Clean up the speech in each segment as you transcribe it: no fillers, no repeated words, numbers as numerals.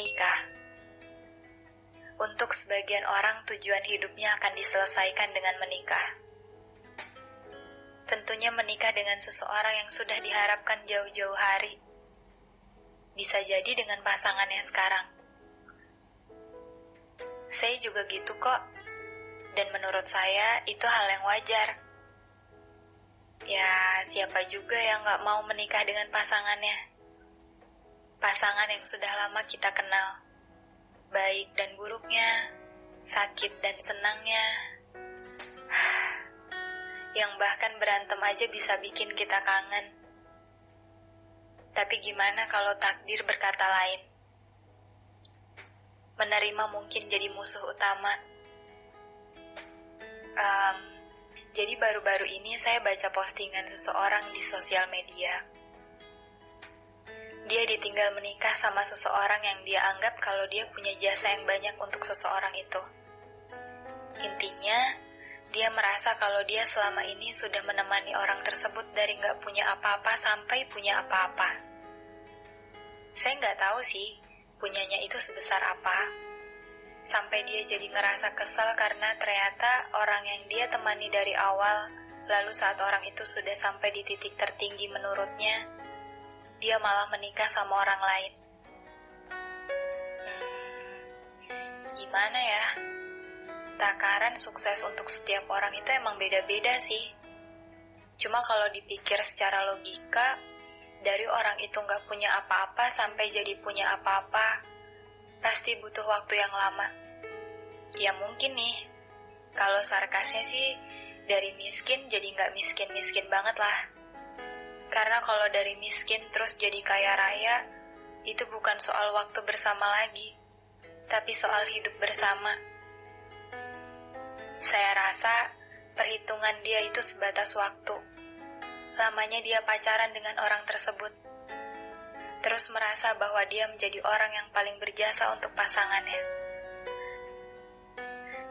menikah. Untuk sebagian orang tujuan hidupnya akan diselesaikan dengan menikah. Tentunya menikah dengan seseorang yang sudah diharapkan jauh-jauh hari. Bisa jadi dengan pasangannya sekarang. Saya juga gitu kok. Dan menurut saya itu hal yang wajar. Ya, siapa juga yang gak mau menikah dengan pasangannya? Pasangan yang sudah lama kita kenal. Baik dan buruknya, sakit dan senangnya. Yang bahkan berantem aja bisa bikin kita kangen. Tapi gimana kalau takdir berkata lain? Menerima mungkin jadi musuh utama. Jadi baru-baru ini saya baca postingan seseorang di sosial media. Dia ditinggal menikah sama seseorang yang dia anggap kalau dia punya jasa yang banyak untuk seseorang itu. Intinya, dia merasa kalau dia selama ini sudah menemani orang tersebut dari gak punya apa-apa sampai punya apa-apa. Saya gak tahu sih, punyanya itu sebesar apa. Sampai dia jadi ngerasa kesal karena ternyata orang yang dia temani dari awal, lalu saat orang itu sudah sampai di titik tertinggi menurutnya, dia malah menikah sama orang lain. Gimana ya? Takaran sukses untuk setiap orang itu emang beda-beda sih. Cuma kalau dipikir secara logika, dari orang itu gak punya apa-apa sampai jadi punya apa-apa, pasti butuh waktu yang lama. Ya mungkin nih, kalau sarkasnya sih, dari miskin jadi gak miskin-miskin banget lah. Karena kalau dari miskin terus jadi kaya raya, itu bukan soal waktu bersama lagi, tapi soal hidup bersama. Saya rasa perhitungan dia itu sebatas waktu. Lamanya dia pacaran dengan orang tersebut. Terus merasa bahwa dia menjadi orang yang paling berjasa untuk pasangannya.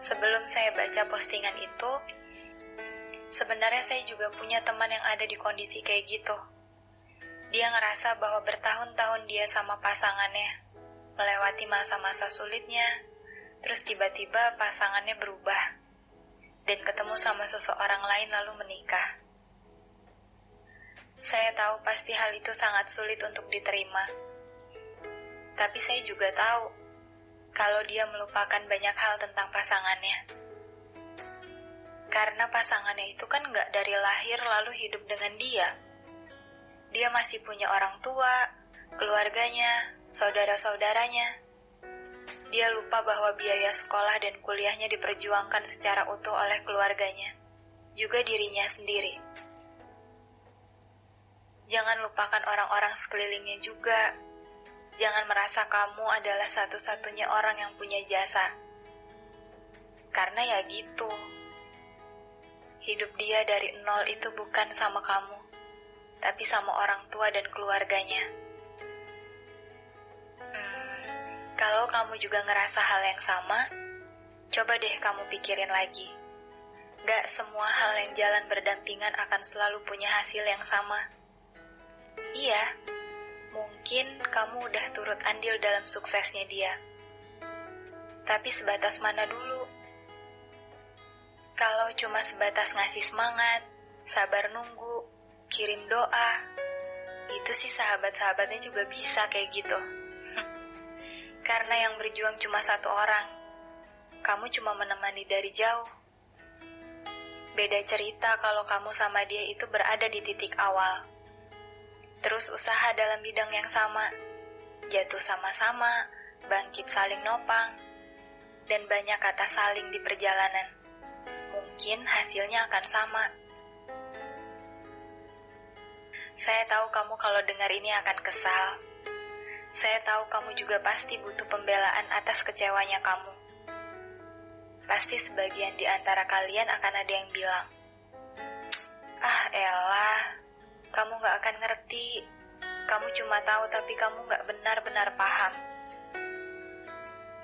Sebelum saya baca postingan itu, sebenarnya saya juga punya teman yang ada di kondisi kayak gitu. Dia ngerasa bahwa bertahun-tahun dia sama pasangannya, melewati masa-masa sulitnya, terus tiba-tiba pasangannya berubah, dan ketemu sama seseorang lain lalu menikah. Saya tahu pasti hal itu sangat sulit untuk diterima. Tapi saya juga tahu, kalau dia melupakan banyak hal tentang pasangannya. Karena pasangannya itu kan gak dari lahir lalu hidup dengan dia. Dia masih punya orang tua, keluarganya, saudara-saudaranya. Dia lupa bahwa biaya sekolah dan kuliahnya diperjuangkan secara utuh oleh keluarganya, juga dirinya sendiri. Jangan lupakan orang-orang sekelilingnya juga. Jangan merasa kamu adalah satu-satunya orang yang punya jasa. Karena ya gitu. Hidup dia dari nol itu bukan sama kamu, tapi sama orang tua dan keluarganya. Kalau kamu juga ngerasa hal yang sama, coba deh kamu pikirin lagi. Gak semua hal yang jalan berdampingan akan selalu punya hasil yang sama. Iya, mungkin kamu udah turut andil dalam suksesnya dia. Tapi sebatas mana dulu? Kalau cuma sebatas ngasih semangat, sabar nunggu, kirim doa, itu sih sahabat-sahabatnya juga bisa kayak gitu. Karena yang berjuang cuma satu orang, kamu cuma menemani dari jauh. Beda cerita kalau kamu sama dia itu berada di titik awal. Terus usaha dalam bidang yang sama, jatuh sama-sama, bangkit saling nopang, dan banyak kata saling di perjalanan. Mungkin hasilnya akan sama. Saya tahu kamu kalau dengar ini akan kesal. Saya tahu kamu juga pasti butuh pembelaan atas kecewanya kamu. Pasti sebagian di antara kalian akan ada yang bilang, "Ah elah, kamu gak akan ngerti. Kamu cuma tahu tapi kamu gak benar-benar paham."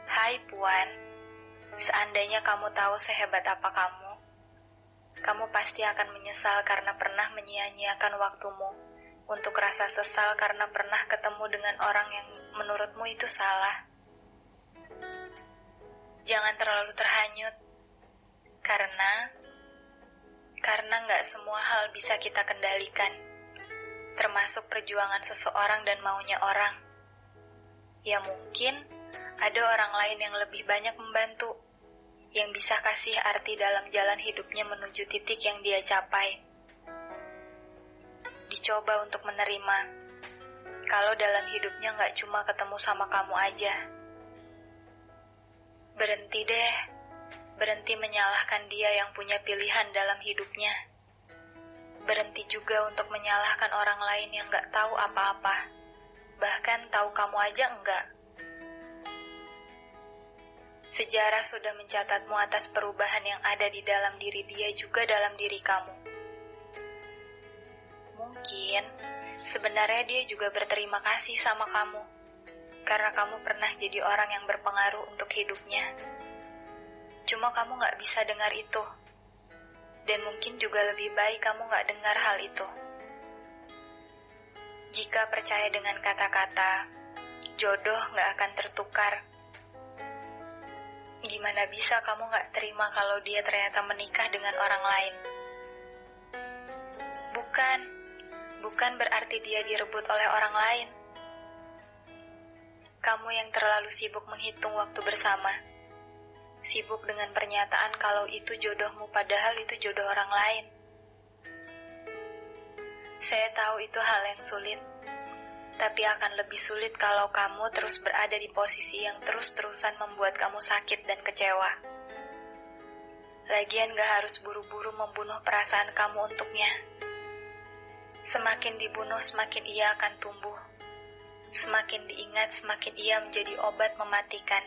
Hai Puan, seandainya kamu tahu sehebat apa kamu pasti akan menyesal karena pernah menyia-nyiakan waktumu untuk rasa sesal karena pernah ketemu dengan orang yang menurutmu itu salah. Jangan terlalu terhanyut, karena nggak semua hal bisa kita kendalikan, termasuk perjuangan seseorang dan maunya orang. Ya mungkin ada orang lain yang lebih banyak membantu, yang bisa kasih arti dalam jalan hidupnya menuju titik yang dia capai. Dicoba untuk menerima, kalau dalam hidupnya nggak cuma ketemu sama kamu aja. Berhenti deh, berhenti menyalahkan dia yang punya pilihan dalam hidupnya. Berhenti juga untuk menyalahkan orang lain yang nggak tahu apa-apa, bahkan tahu kamu aja enggak. Sejarah sudah mencatatmu atas perubahan yang ada di dalam diri dia juga dalam diri kamu. Mungkin sebenarnya dia juga berterima kasih sama kamu, karena kamu pernah jadi orang yang berpengaruh untuk hidupnya. Cuma kamu gak bisa dengar itu, dan mungkin juga lebih baik kamu gak dengar hal itu. Jika percaya dengan kata-kata, jodoh gak akan tertukar, gimana bisa kamu gak terima kalau dia ternyata menikah dengan orang lain? Bukan berarti dia direbut oleh orang lain. Kamu yang terlalu sibuk menghitung waktu bersama, sibuk dengan pernyataan kalau itu jodohmu padahal itu jodoh orang lain. Saya tahu itu hal yang sulit, tapi akan lebih sulit kalau kamu terus berada di posisi yang terus-terusan membuat kamu sakit dan kecewa. Lagian gak harus buru-buru membunuh perasaan kamu untuknya. Semakin dibunuh, semakin ia akan tumbuh. Semakin diingat, semakin ia menjadi obat mematikan.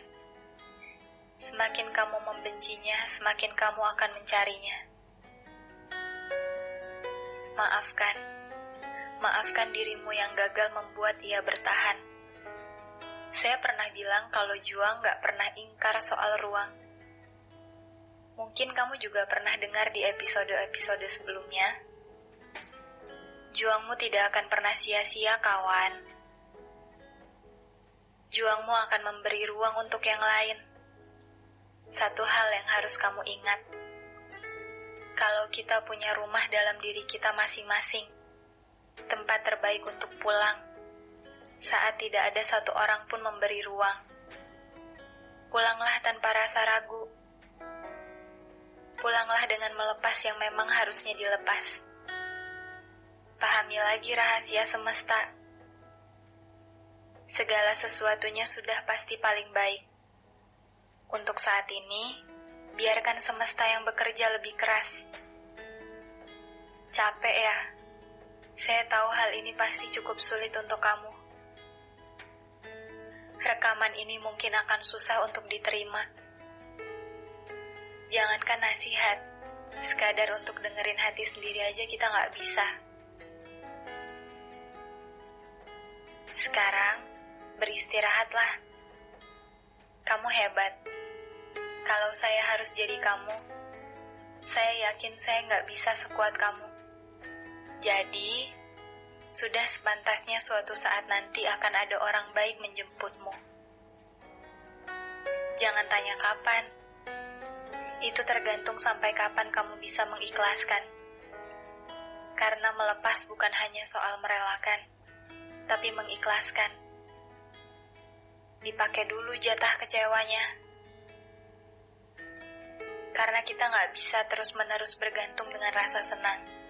Semakin kamu membencinya, semakin kamu akan mencarinya. Maafkan dirimu yang gagal membuat ia bertahan. Saya pernah bilang kalau juang gak pernah ingkar soal ruang. Mungkin kamu juga pernah dengar di episode-episode sebelumnya. Juangmu tidak akan pernah sia-sia, kawan. Juangmu akan memberi ruang untuk yang lain. Satu hal yang harus kamu ingat, kalau kita punya rumah dalam diri kita masing-masing, tempat terbaik untuk pulang, saat tidak ada satu orang pun memberi ruang. Pulanglah tanpa rasa ragu. Pulanglah dengan melepas yang memang harusnya dilepas. Pahami lagi rahasia semesta. Segala sesuatunya sudah pasti paling baik. Untuk saat ini, biarkan semesta yang bekerja lebih keras. Capek ya? Saya tahu hal ini pasti cukup sulit untuk kamu. Rekaman ini mungkin akan susah untuk diterima. Jangankan nasihat, sekadar untuk dengerin hati sendiri aja kita gak bisa. Sekarang, beristirahatlah. Kamu hebat. Kalau saya harus jadi kamu, saya yakin saya gak bisa sekuat kamu. Jadi, sudah sepantasnya suatu saat nanti akan ada orang baik menjemputmu. Jangan tanya kapan. Itu tergantung sampai kapan kamu bisa mengikhlaskan. Karena melepas bukan hanya soal merelakan, tapi mengikhlaskan. Dipakai dulu jatah kecewanya. Karena kita gak bisa terus-menerus bergantung dengan rasa senang.